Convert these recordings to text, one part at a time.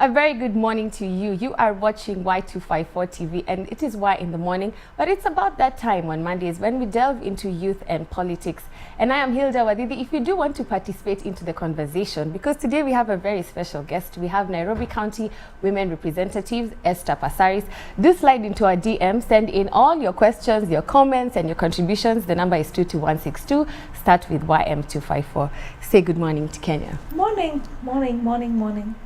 A very good morning to you. You are watching Y254 TV and it is Y in the morning, but it's about that time on Mondays when we delve into youth and politics. And I am Hilda Wadidi. If you do want to participate into the conversation, because today we have a very special guest, we have Nairobi County Women Representatives, Esther Passaris. Do slide into our DM, send in all your questions, your comments and your contributions. The number is 22162. Start with YM254. Say good morning to Kenya. Morning.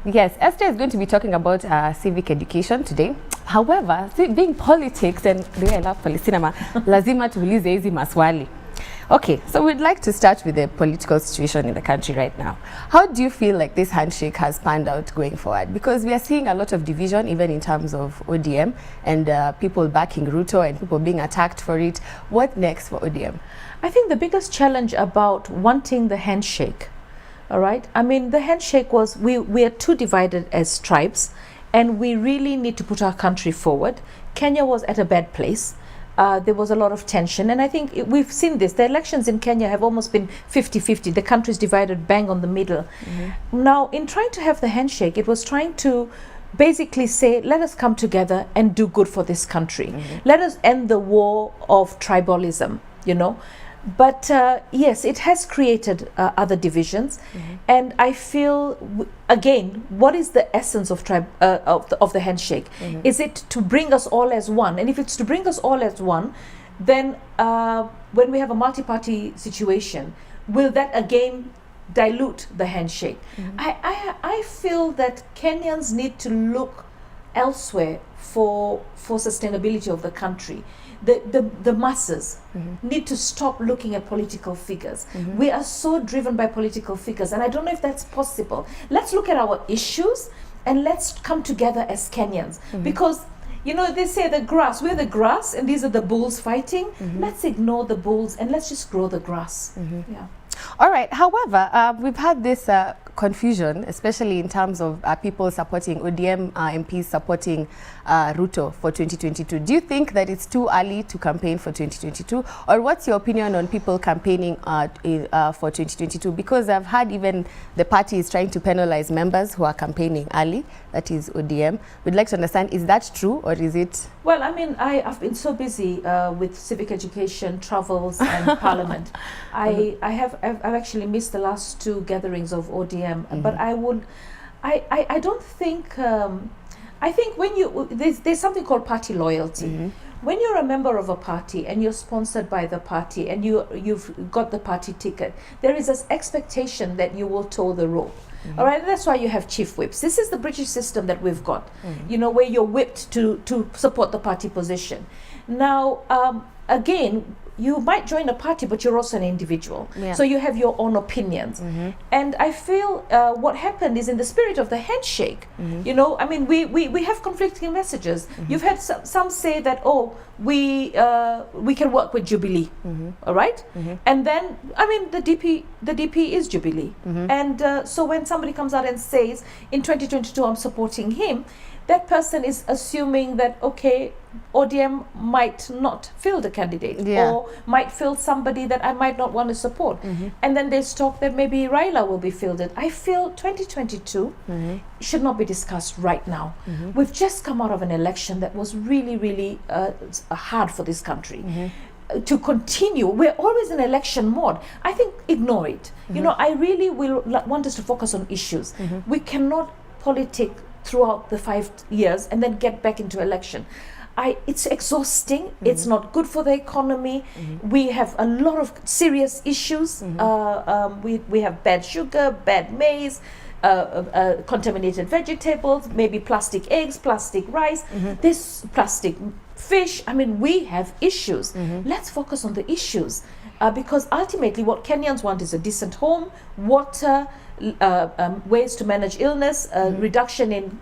Yes, Esther is going to be talking about civic education today. However, being politics and the way I love Palestina, lazima tuulize hizi maswali. Okay, so we'd like to start with the political situation in the country right now. How do you feel like this handshake has panned out going forward? Because we are seeing a lot of division, even in terms of ODM and people backing Ruto and people being attacked for it. What next for ODM? I think the biggest challenge about wanting the handshake, all right? I mean, the handshake was, we are too divided as tribes and we really need to put our country forward. Kenya was at a bad place. There was a lot of tension, and I think we've seen this. The elections in Kenya have almost been 50-50. The country is divided bang on the middle. Now, in trying to have the handshake, it was trying to basically say, let us come together and do good for this country. Let us end the war of tribalism, you know. But yes, it has created other divisions, and I feel again, what is the essence of of the handshake? Is it to bring us all as one? And if it's to bring us all as one, then when we have a multi-party situation, will that again dilute the handshake? I feel that Kenyans need to look elsewhere for sustainability of the country. The masses need to stop looking at political figures. We are so driven by political figures, and I don't know if that's possible. Let's look at our issues and let's come together as Kenyans, because you know, they say the grass, we're the grass and these are the bulls fighting. Let's ignore the bulls and let's just grow the grass. Yeah. All right. However, we've had this confusion, especially in terms of people supporting ODM MPs supporting Ruto for 2022. Do you think that it's too early to campaign for 2022? Or what's your opinion on people campaigning for 2022? Because I've heard even the party is trying to penalize members who are campaigning early, that is ODM. We'd like to understand, is that true or is it? Well, I mean, I've been so busy with civic education, travels and parliament. I've actually missed the last two gatherings of ODM, but I don't think, I think when there's something called party loyalty. When you're a member of a party and you're sponsored by the party and you've got the party ticket, there is this expectation that you will toe the rope. All right, and that's why you have chief whips. This is the British system that we've got, you know, where you're whipped to support the party position. Now, again, you might join a party, but you're also an individual. So you have your own opinions. And I feel what happened is in the spirit of the handshake, you know, I mean, we have conflicting messages. You've had some say that, oh, we can work with Jubilee, all right? And then, I mean, the DP is Jubilee. And so when somebody comes out and says, in 2022, I'm supporting him, that person is assuming that, okay, ODM might not field a candidate or might field somebody that I might not want to support. And then there's talk that maybe Raila will be fielded. I feel 2022 should not be discussed right now. We've just come out of an election that was really, really hard for this country. To continue, we're always in election mode. I think ignore it. You know, I really will want us to focus on issues. We cannot politic throughout the 5 years and then get back into election. It's exhausting. It's not good for the economy. We have a lot of serious issues. We have bad sugar, bad maize, contaminated vegetables, maybe plastic eggs, plastic rice, this plastic fish. I mean, we have issues. Let's focus on the issues because ultimately what Kenyans want is a decent home, water, ways to manage illness, reduction in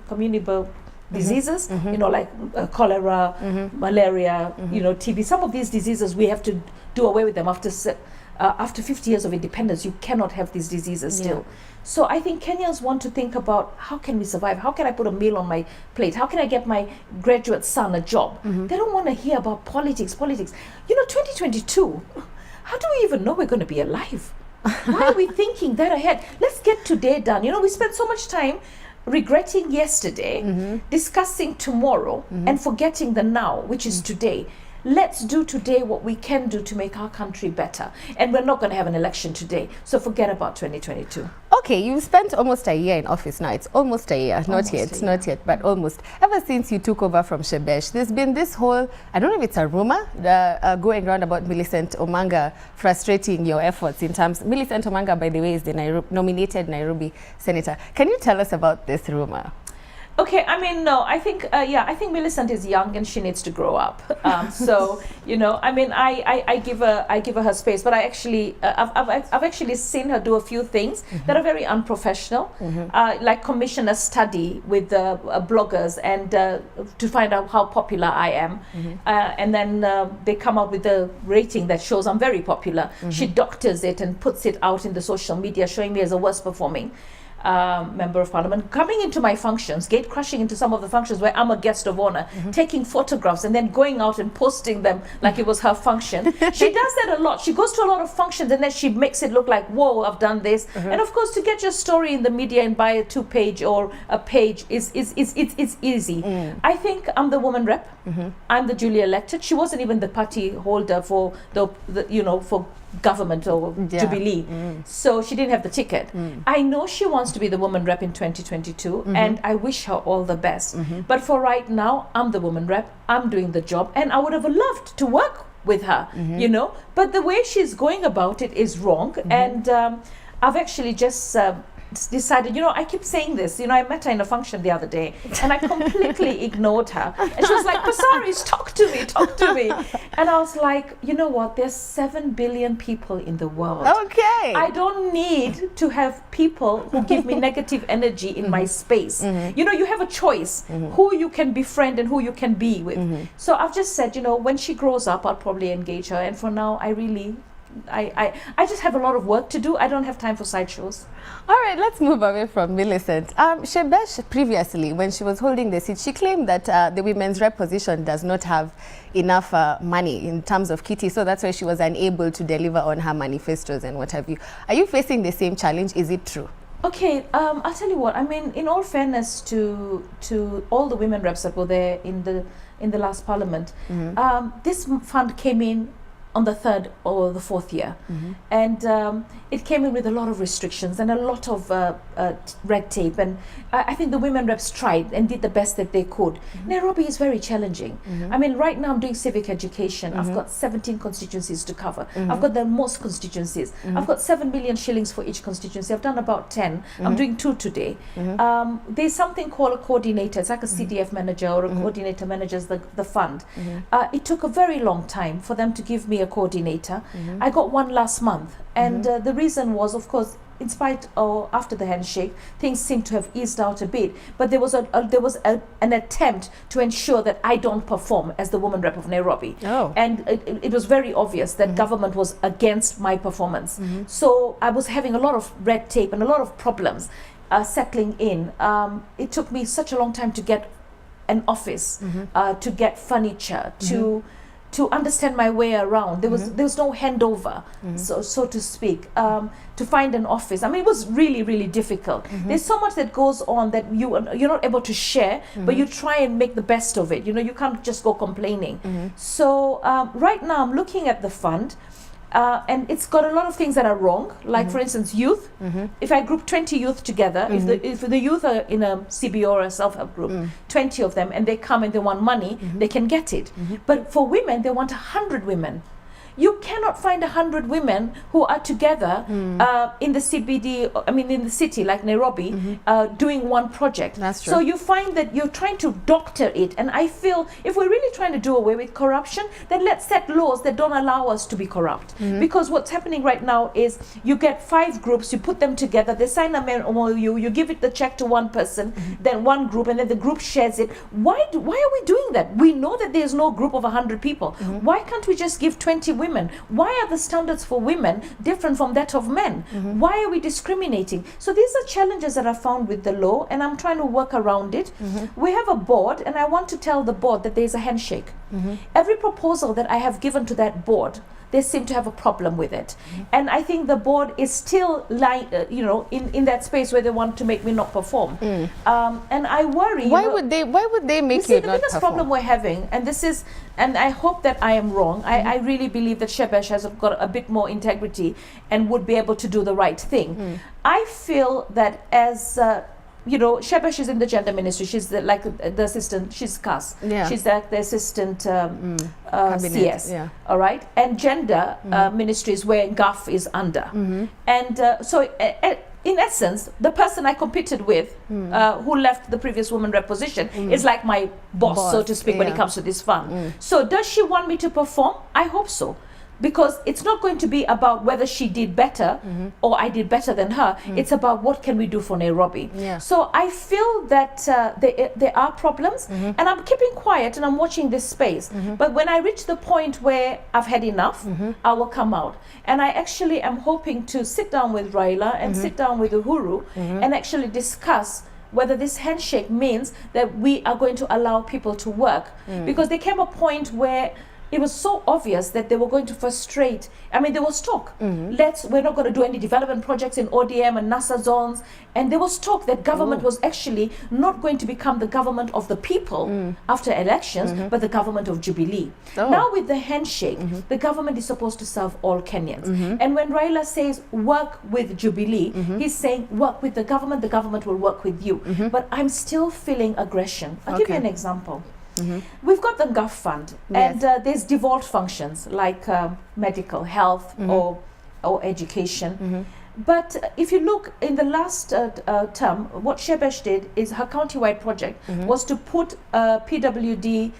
communicable diseases, you know, like cholera, malaria, you know, TB. Some of these diseases we have to do away with them after 50 years of independence. You cannot have these diseases still. So I think Kenyans want to think about, how can we survive? How can I put a meal on my plate? How can I get my graduate son a job? They don't want to hear about politics. You know, 2022, how do we even know we're going to be alive? Why are we thinking that ahead? Let's get today done. You know, we spend so much time regretting yesterday, discussing tomorrow, and forgetting the now, which is today. Let's do today what we can do to make our country better. And we're not going to have an election today, so forget about 2022. Okay, you've spent almost a year in office now. It's almost a year, not yet, but almost. Ever since you took over from Shebesh, there's been this whole, I don't know if it's a rumor, going around about Millicent Omanga frustrating your efforts in terms. Millicent Omanga, by the way, is the nominated Nairobi senator. Can you tell us about this rumor? Okay, I mean, no, I think, I think Millicent is young and she needs to grow up. So, you know, I mean, I give her space, but I actually, I've actually seen her do a few things that are very unprofessional, like commission a study with bloggers and to find out how popular I am, and then they come out with a rating that shows I'm very popular. She doctors it and puts it out in the social media, showing me as a worst performing member of parliament, coming into my functions, gate crushing into some of the functions where I'm a guest of honor, taking photographs and then going out and posting them like it was her function. She does that a lot. She goes to a lot of functions and then she makes it look like, whoa, I've done this. And of course, to get your story in the media and buy a 2-page or a page is easy. I think I'm the woman rep. I'm the duly elected. She wasn't even the party holder for the you know, for government or Jubilee. So she didn't have the ticket. I know she wants to be the woman rep in 2022 and I wish her all the best. But for right now, I'm the woman rep. I'm doing the job and I would have loved to work with her, you know, but the way she's going about it is wrong. And I've actually just decided, you know, I keep saying this, you know, I met her in a function the other day and I completely ignored her and she was like, Passaris, talk to me. And I was like, you know what, there's 7 billion people in the world. Okay. I don't need to have people who give me negative energy in my space. You know, you have a choice who you can befriend and who you can be with. So I've just said, you know, when she grows up, I'll probably engage her. And for now, I just have a lot of work to do. I don't have time for sideshows. All right, let's move away from Millicent. Shebesh, previously, when she was holding the seat, she claimed that the women's rep position does not have enough money in terms of kitty, so that's why she was unable to deliver on her manifestos and what have you. Are you facing the same challenge? Is it true? Okay, I'll tell you what. I mean, in all fairness to all the women reps that were there in the last parliament, this fund came in on the 3rd or the 4th year. And it came in with a lot of restrictions and a lot of red tape. And I think the women reps tried and did the best that they could. Nairobi is very challenging. I mean, right now I'm doing civic education. I've got 17 constituencies to cover. I've got the most constituencies. I've got 7 million shillings for each constituency. I've done about 10. I'm doing 2 today. There's something called a coordinator. It's like a CDF manager or a coordinator manages the fund. It took a very long time for them to give me a coordinator. I got one last month. And the reason was, of course, in spite or after the handshake, things seem to have eased out a bit. But there was an attempt to ensure that I don't perform as the woman rep of Nairobi. And it was very obvious that government was against my performance. So I was having a lot of red tape and a lot of problems settling in. It took me such a long time to get an office, to get furniture, to understand my way around. There was no handover, so to speak, to find an office. I mean, it was really, really difficult. There's so much that goes on that you're not able to share, but you try and make the best of it. You know, you can't just go complaining. So right now I'm looking at the fund, and it's got a lot of things that are wrong, like for instance youth. If I group 20 youth together, if the youth are in a CBO or a self-help group, 20 of them, and they come and they want money, they can get it. But for women, they want 100 women. You cannot find 100 women who are together in the CBD, I mean in the city like Nairobi, doing one project. That's true. So you find that you're trying to doctor it. And I feel if we're really trying to do away with corruption, then let's set laws that don't allow us to be corrupt. Because what's happening right now is you get 5 groups, you put them together, they sign a MOU, you give it the check to one person, then one group, and then the group shares it. Why are we doing that? We know that there's no group of 100 people. Why can't we just give 20 women? Why are the standards for women different from that of men? Why are we discriminating? So these are challenges that are found with the law, and I'm trying to work around it. We have a board, and I want to tell the board that there's a handshake. Every proposal that I have given to that board, they seem to have a problem with it. And I think the board is still in that space where they want to make me not perform. And I worry. Why would they make you not the biggest perform? problem we're having, and I hope that I am wrong. I really believe that Shebesh has got a bit more integrity and would be able to do the right thing. I feel that as Shebesh is in the gender ministry. She's the assistant. She's CAS. Yeah. She's the assistant Cabinet, CS. yeah. All right. And gender ministry is where GAF is under. And so in essence, the person I competed with, who left the previous woman rep position, is like my boss, so to speak, when it comes to this fund. So does she want me to perform? I hope so. Because it's not going to be about whether she did better or I did better than her. It's about what can we do for Nairobi. Yeah. So I feel that there are problems, and I'm keeping quiet and I'm watching this space. But when I reach the point where I've had enough, I will come out. And I actually am hoping to sit down with Raila and sit down with Uhuru and actually discuss whether this handshake means that we are going to allow people to work. Because there came a point where it was so obvious that they were going to frustrate. I mean, there was talk. We're not going to do any development projects in ODM and NASA zones. And there was talk that government was actually not going to become the government of the people after elections, but the government of Jubilee. Now with the handshake, the government is supposed to serve all Kenyans. And when Raila says work with Jubilee, he's saying work with the government will work with you. But I'm still feeling aggression. I'll give you an example. We've got the GAF fund, and there's devolved functions like medical, health, or education. But if you look in the last term, what Shebesh did is her county-wide project was to put a PWD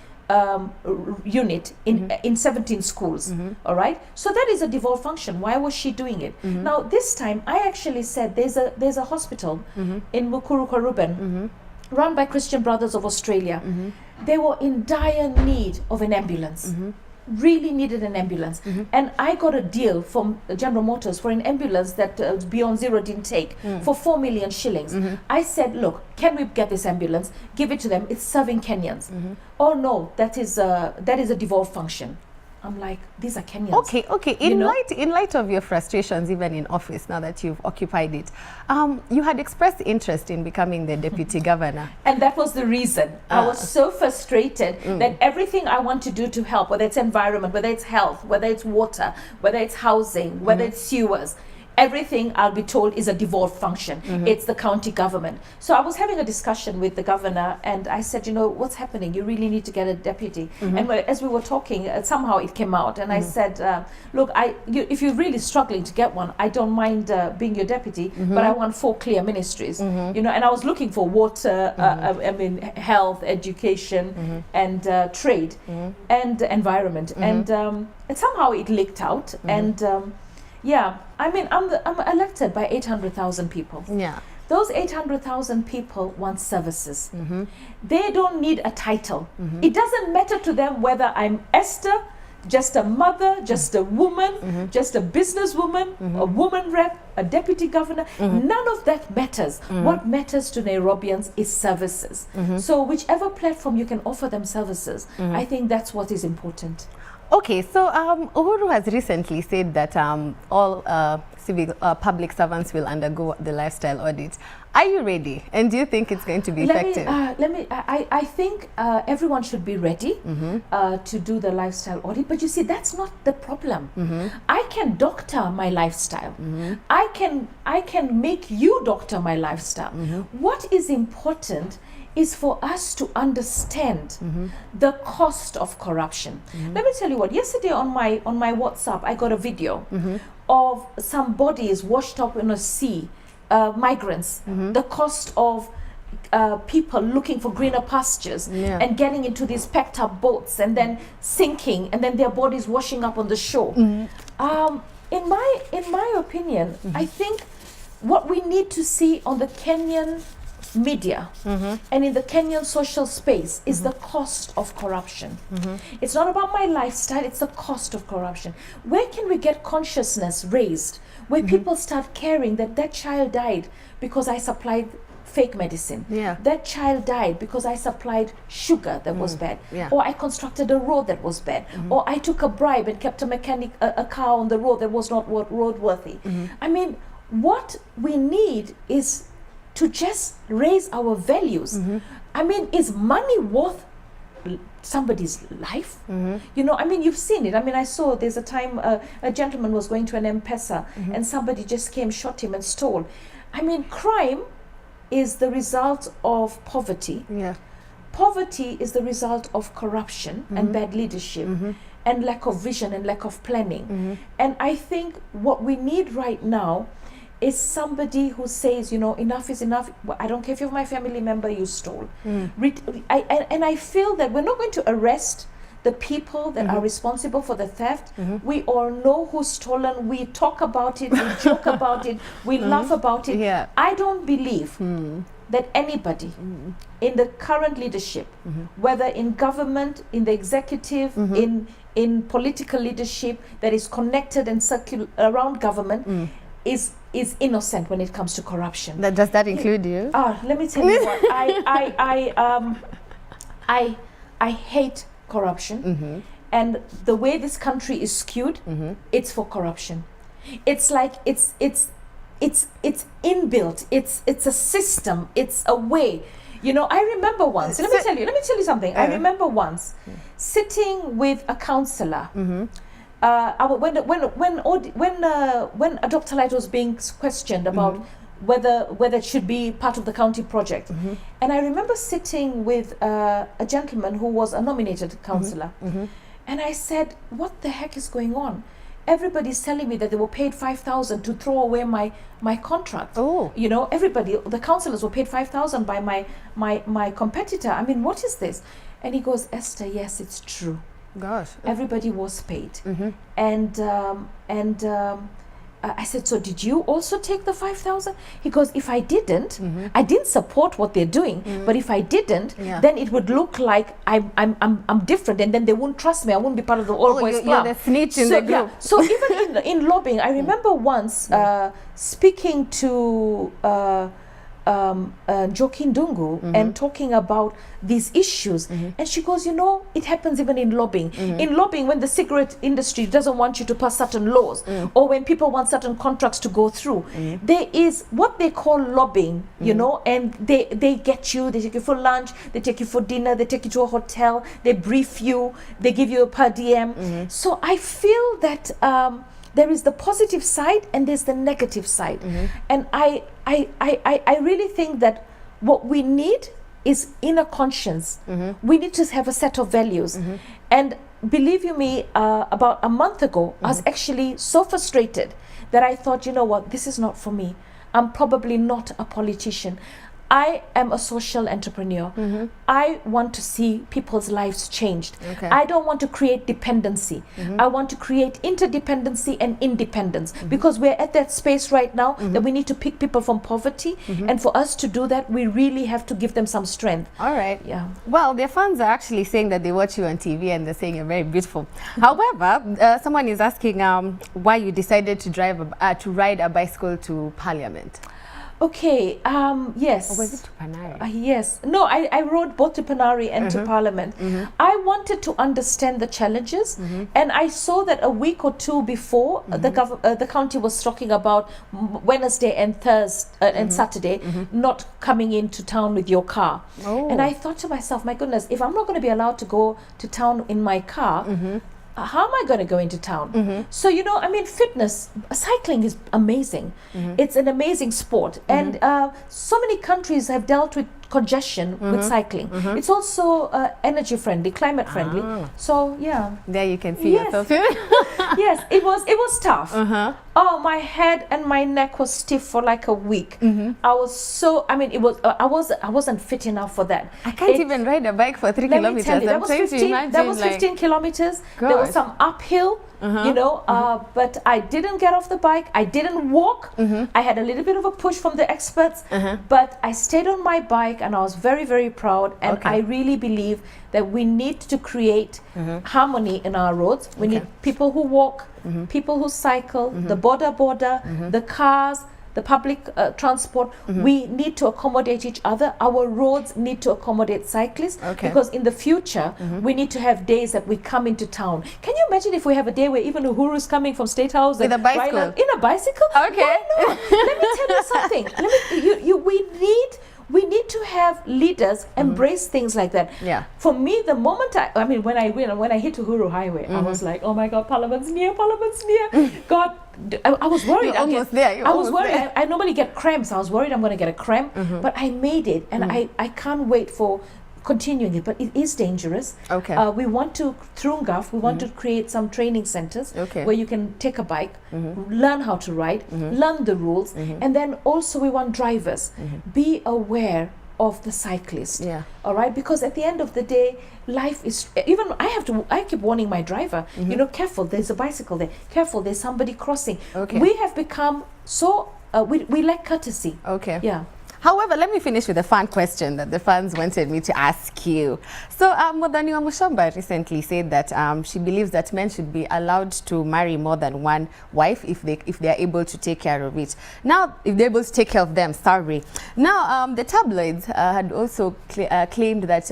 unit in 17 schools. All right, so that is a devolved function. Why was she doing it? Now this time, I actually said there's a hospital in Mukuru Kwaruben, run by Christian Brothers of Australia. They were in dire need of an ambulance. Really needed an ambulance. And I got a deal from General Motors for an ambulance that Beyond Zero didn't take for 4 million shillings. I said, look, can we get this ambulance? Give it to them. It's serving Kenyans. Oh no, that is a devolved function. I'm like, these are Kenyans. Okay. In light of your frustrations, even in office, now that you've occupied it, you had expressed interest in becoming the deputy governor. And that was the reason. I was so frustrated that everything I want to do to help, whether it's environment, whether it's health, whether it's water, whether it's housing, whether it's sewers, everything I'll be told is a devolved function. It's the county government. So I was having a discussion with the governor, and I said, what's happening? You really need to get a deputy. And as we were talking, somehow it came out, and I said, look, if you're really struggling to get one, I don't mind being your deputy, but I want 4 clear ministries. And I was looking for water, health, education, and trade, and environment, and somehow it leaked out, and I'm elected by 800,000 people. Yeah. Those 800,000 people want services. They don't need a title. It doesn't matter to them whether I'm Esther, just a mother, just a woman, just a businesswoman, a woman rep, a deputy governor. None of that matters. What matters to Nairobians is services. So whichever platform you can offer them services, I think that's what is important. Okay, so Uhuru has recently said that all public servants will undergo the lifestyle audit. Are you ready? And do you think it's going to be effective? I think everyone should be ready to do the lifestyle audit. But you see, that's not the problem. I can doctor my lifestyle. I can make you doctor my lifestyle. What is important is for us to understand the cost of corruption. Let me tell you what, yesterday on my WhatsApp, I got a video of some bodies washed up in a sea, migrants, the cost of people looking for greener pastures and getting into these packed up boats and then sinking and then their bodies washing up on the shore. In my opinion, I think what we need to see on the Kenyan media and in the Kenyan social space is the cost of corruption. It's not about my lifestyle, it's the cost of corruption. Where can we get consciousness raised where people start caring that child died because I supplied fake medicine. Yeah. That child died because I supplied sugar that was bad. Yeah. Or I constructed a road that was bad. Or I took a bribe and kept a car on the road that was not roadworthy. I mean, what we need is to just raise our values. I mean, is money worth somebody's life? You know, I mean, you've seen it. I mean, I saw there's a time a gentleman was going to an M-Pesa and somebody just came, shot him and stole. I mean, crime is the result of poverty. Yeah. Poverty is the result of corruption and bad leadership and lack of vision and lack of planning. And I think what we need right now is somebody who says, you know, enough is enough. I don't care if you're my family member, you stole. And I feel that we're not going to arrest the people that are responsible for the theft. We all know who's stolen. We talk about it, we joke about it, we laugh about it. Yeah. I don't believe that anybody in the current leadership, whether in government, in the executive, in political leadership that is connected and around government, is innocent when it comes to corruption. Does that include you? Let me tell you what. I hate corruption, and the way this country is skewed, it's for corruption. It's like it's inbuilt. It's a system. It's a way. You know, I remember once. Let me tell you something. I remember once sitting with a councillor. When Dr. Light was being questioned about whether it should be part of the county project, and I remember sitting with a gentleman who was a nominated councillor, and I said, "What the heck is going on? Everybody's telling me that they were paid 5,000 to throw away my contract. Oh, you know, the councillors were paid 5,000 by my competitor. I mean, what is this?" And he goes, "Esther, yes, it's true. Gosh. Everybody was paid." And I said, "So did you also take the 5,000?" He goes, "If I didn't, I didn't support what they're doing. But if I didn't, then it would look like I'm different, and then they won't trust me. I won't be part of the all boys club." You're the snitch in the group. So even in lobbying, I remember once speaking to Joaquin Dungu and talking about these issues, and she goes, "You know, it happens even in lobbying. In lobbying, when the cigarette industry doesn't want you to pass certain laws, or when people want certain contracts to go through, there is what they call lobbying, you know, and they get you, they take you for lunch, they take you for dinner, they take you to a hotel, they brief you, they give you a per diem. So I feel that there is the positive side and there's the negative side. And I really think that what we need is inner conscience. We need to have a set of values. And believe you me, about a month ago, I was actually so frustrated that I thought, you know what, this is not for me. I'm probably not a politician. I am a social entrepreneur. I want to see people's lives changed. I don't want to create dependency. I want to create interdependency and independence, because we're at that space right now that we need to pick people from poverty. And for us to do that, we really have to give them some strength. All right. Yeah. Well, their fans are actually saying that they watch you on TV and they're saying you're very beautiful. However, someone is asking why you decided to ride a bicycle to Parliament. Okay, yes. Or was it to Panari? Yes. No, I rode both to Panari and to Parliament. I wanted to understand the challenges, and I saw that a week or two before, the county was talking about Wednesday and Thursday and Saturday not coming into town with your car. And I thought to myself, my goodness, if I'm not going to be allowed to go to town in my car, how am I going to go into town? So, you know, I mean, fitness, cycling is amazing. It's an amazing sport. And so many countries have dealt with congestion with cycling. It's also energy friendly, climate friendly. So, yeah. There you can see yourself. Yes, it was tough. Oh, my head and my neck was stiff for like a week. I was so, I mean, it was, I wasn't fit enough for that. I can't even ride a bike for 3 kilometers. Let me tell you, that was 15 kilometers. There was some uphill, you know, but I didn't get off the bike. I didn't walk. I had a little bit of a push from the experts, but I stayed on my bike and I was very, very proud. And I really believe that we need to create harmony in our roads. We need people who walk, people who cycle, the border, the cars, the public transport. We need to accommodate each other. Our roads need to accommodate cyclists, because in the future we need to have days that we come into town. Can you imagine if we have a day where even Uhuru is coming from State House with a bicycle? In a bicycle? Okay. Why not? Let me tell you something. We need to have leaders embrace things like that. Yeah. For me, the moment when I hit Uhuru Highway, I was like, oh my God, Parliament's near. God, I was worried. You're almost there. I was worried. I normally get cramps. I was worried I'm going to get a cramp, but I made it, and I can't wait for continuing it. But it is dangerous. Okay. We want to, through GAF, we want to create some training centers where you can take a bike, learn how to ride, learn the rules, and then also we want drivers be aware of the cyclist. Yeah. All right, because at the end of the day, life is, even I keep warning my driver, careful, there's a bicycle there, careful, there's somebody crossing. Okay. We have become so we lack courtesy. Okay. Yeah. However, let me finish with a fun question that the fans wanted me to ask you. So, Modani Wamushamba recently said that she believes that men should be allowed to marry more than one wife if they are able to take care of it. Now, if they're able to take care of them, sorry. Now, the tabloids had also claimed that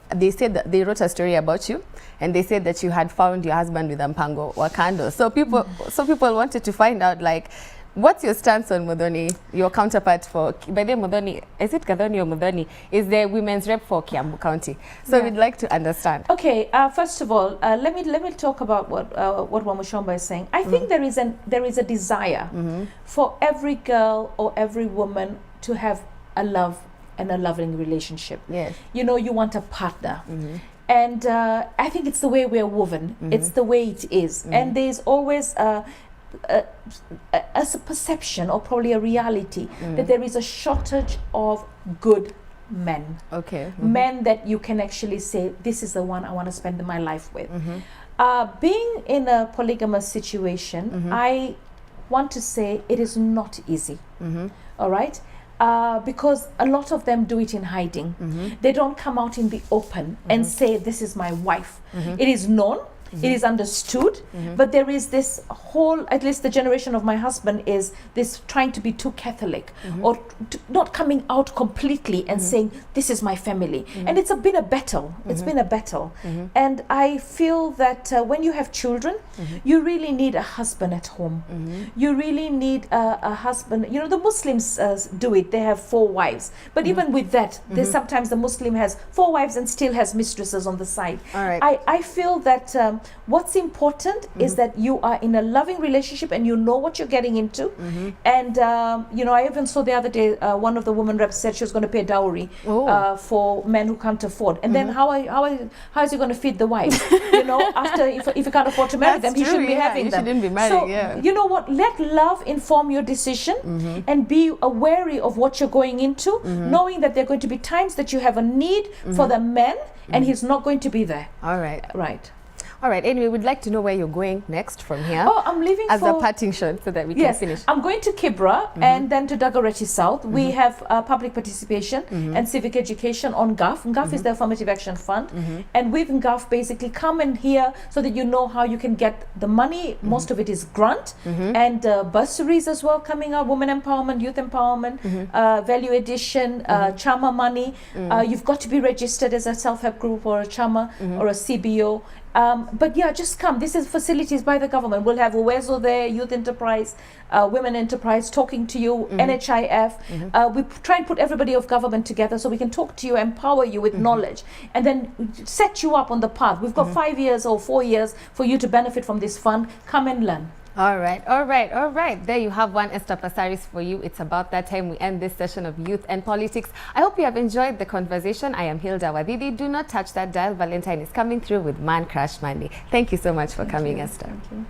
they said that they wrote a story about you, and they said that you had found your husband with Mpango Wakando. So people wanted to find out, like, what's your stance on Muthoni, your counterpart for, by the Muthoni, is it Gathoni or Muthoni, is the women's rep for Kiambu County. So we'd like to understand. Okay, first of all, let me talk about what Wamushamba is saying. I think there is a desire for every girl or every woman to have a love and a loving relationship. Yes. You know, you want a partner. And I think it's the way we're woven. It's the way it is. And there's always a perception, or probably a reality, that there is a shortage of good men. Okay. Men that you can actually say, this is the one I want to spend my life with. Being in a polygamous situation, I want to say it is not easy. All right? Because a lot of them do it in hiding. They don't come out in the open and say, this is my wife. It is known. It is understood, but there is this whole, at least the generation of my husband, is this trying to be too Catholic, or not coming out completely and saying, this is my family. And it's been a battle. It's been a battle. And I feel that when you have children, you really need a husband at home. You really need a husband. You know, the Muslims do it. They have 4 wives. But even with that, there's sometimes the Muslim has 4 wives and still has mistresses on the side. All right. I feel that what's important is that you are in a loving relationship and you know what you're getting into. And you know, I even saw the other day one of the women reps said she was going to pay dowry for men who can't afford. And then how is he going to feed the wife? You know, after if you can't afford to marry them, he shouldn't be having them. Shouldn't be married, so you know what? Let love inform your decision, and be wary of what you're going into, knowing that there are going to be times that you have a need for the man, and he's not going to be there. All right. Right. All right. Anyway, we'd like to know where you're going next from here. Oh, I'm leaving as for a parting shot so that we can finish. I'm going to Kibra and then to Dagoretti South. We have public participation and civic education on GAF. GAF is the Affirmative Action Fund. And with GAF, basically come in here so that you know how you can get the money. Most of it is grant and bursaries as well coming out, women empowerment, youth empowerment, value addition, chama money. You've got to be registered as a self-help group or a chama or a CBO. But yeah, just come. This is facilities by the government. We'll have Uwezo there, Youth Enterprise, Women Enterprise talking to you, NHIF. We try and put everybody of government together so we can talk to you, empower you with knowledge, and then set you up on the path. We've got 5 years or 4 years for you to benefit from this fund. Come and learn. All right, all right, all right. There you have one Esther Passaris for you. It's about that time we end this session of Youth and Politics. I hope you have enjoyed the conversation. I am Hilda Wadidi. Do not touch that dial. Valentine is coming through with Man Crush Monday. Thank you so much for coming, Esther. Thank you.